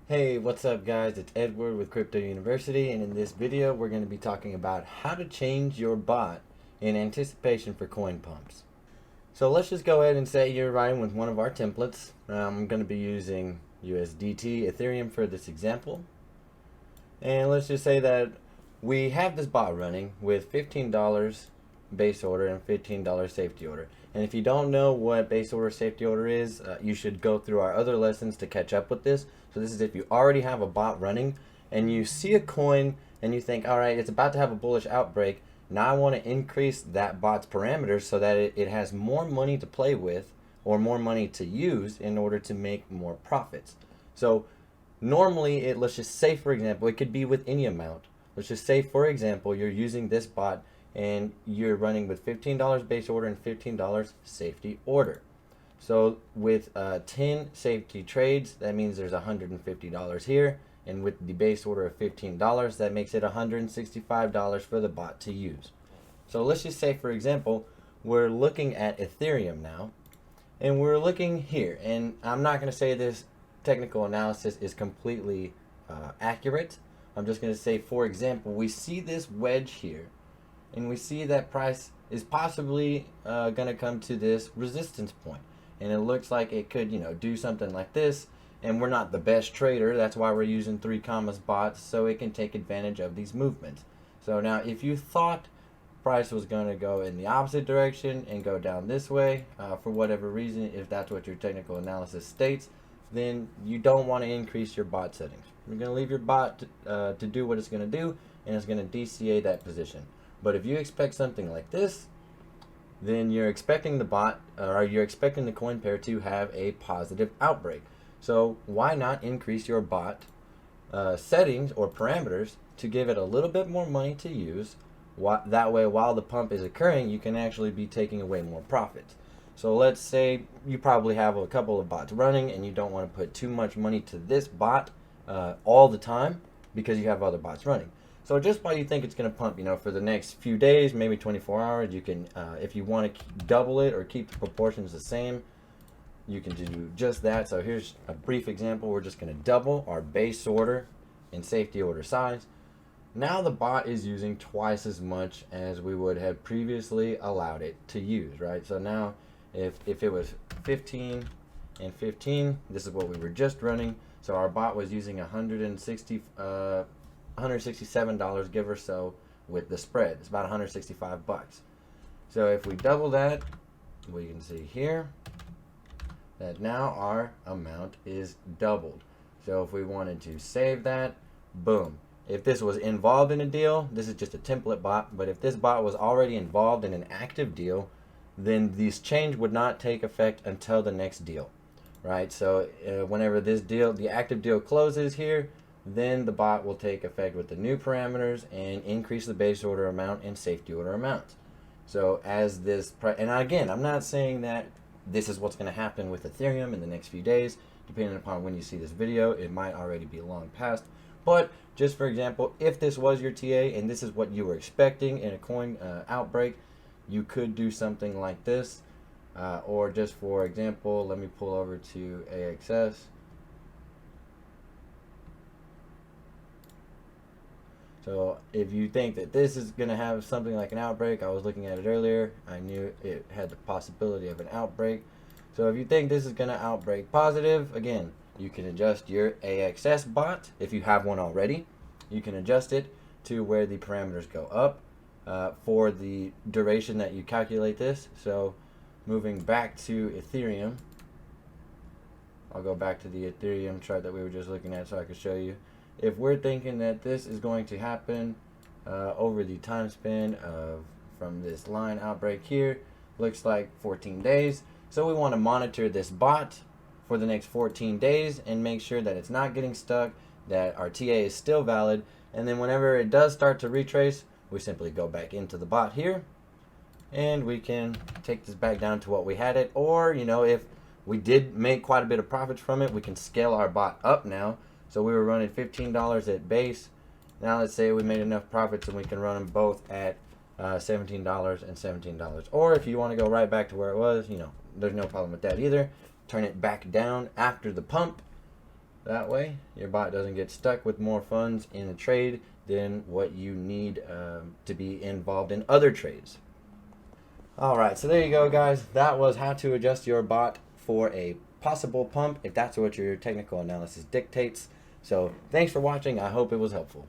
Hey, what's up guys? It's Edward with Crypto University, and in this video we're going to be talking about how to change your bot in anticipation for coin pumps. So let's just go ahead and say you're riding with one of our templates. I'm going to be using USDT Ethereum for this example. And let's just say that we have this bot running with $15 base order and $15 safety order. And if you don't know what base order safety order is, you should go through our other lessons to catch up with this. So this is if you already have a bot running and you see a coin and you think, all right, it's about to have a bullish outbreak. Now I want to increase that bot's parameters so that it has more money to play with or more money to use in order to make more profits. So normally, let's just say, for example, it could be with any amount. Let's just say, for example, you're using this bot and you're running with $15 base order and $15 safety order. So with 10 safety trades, that means there's $150 here. And with the base order of $15, that makes it $165 for the bot to use. So let's just say, for example, we're looking at Ethereum now. And we're looking here. And I'm not going to say this technical analysis is completely accurate. I'm just going to say, for example, we see this wedge here. And we see that price is possibly going to come to this resistance point. And it looks like it could, do something like this. And we're not the best trader. That's why we're using 3 commas bots, so it can take advantage of these movements. So now if you thought price was going to go in the opposite direction and go down this way, for whatever reason, if that's what your technical analysis states, then you don't want to increase your bot settings. You're going to leave your bot to do what it's going to do, and it's going to DCA that position. But if you expect something like this, then you're expecting the bot, or you're expecting the coin pair to have a positive outbreak. So why not increase your bot settings or parameters to give it a little bit more money to use? That way, while the pump is occurring, you can actually be taking away more profits. So let's say you probably have a couple of bots running and you don't want to put too much money to this bot all the time because you have other bots running. So just while you think it's going to pump, for the next few days, maybe 24 hours, you can, if you want to double it or keep the proportions the same, you can do just that. So here's a brief example. We're just going to double our base order and safety order size. Now the bot is using twice as much as we would have previously allowed it to use, right? So now if it was 15 and 15, this is what we were just running. So our bot was using $167, give or so, with the spread. It's about 165 bucks. So if we double that, we can see here that now our amount is doubled. So if we wanted to save that, boom. If this was involved in a deal, this is just a template bot, but if this bot was already involved in an active deal, then this change would not take effect until the next deal, right? So whenever this deal, the active deal closes here, then the bot will take effect with the new parameters and increase the base order amount and safety order amounts. So as this, and again, I'm not saying that this is what's going to happen with Ethereum in the next few days. Depending upon when you see this video, it might already be long past. But just for example, if this was your TA and this is what you were expecting in a coin outbreak, you could do something like this. Or just for example, let me pull over to AXS. So if you think that this is going to have something like an outbreak, I was looking at it earlier, I knew it had the possibility of an outbreak. So if you think this is going to outbreak positive, again, you can adjust your AXS bot if you have one already. You can adjust it to where the parameters go up for the duration that you calculate this. So moving back to Ethereum, I'll go back to the Ethereum chart that we were just looking at so I could show you. If we're thinking that this is going to happen over the time span of from this line outbreak here, looks like 14 days. So we want to monitor this bot for the next 14 days and make sure that it's not getting stuck, that our TA is still valid, and then whenever it does start to retrace, we simply go back into the bot here and we can take this back down to what we had it. Or if we did make quite a bit of profits from it, we can scale our bot up now. So we were running $15 at base. Now let's say we made enough profits and we can run them both at $17 and $17. Or if you want to go right back to where it was, there's no problem with that either. Turn it back down after the pump. That way, your bot doesn't get stuck with more funds in a trade than what you need to be involved in other trades. Alright, so there you go, guys. That was how to adjust your bot for a possible pump if that's what your technical analysis dictates. So thanks for watching. I hope it was helpful.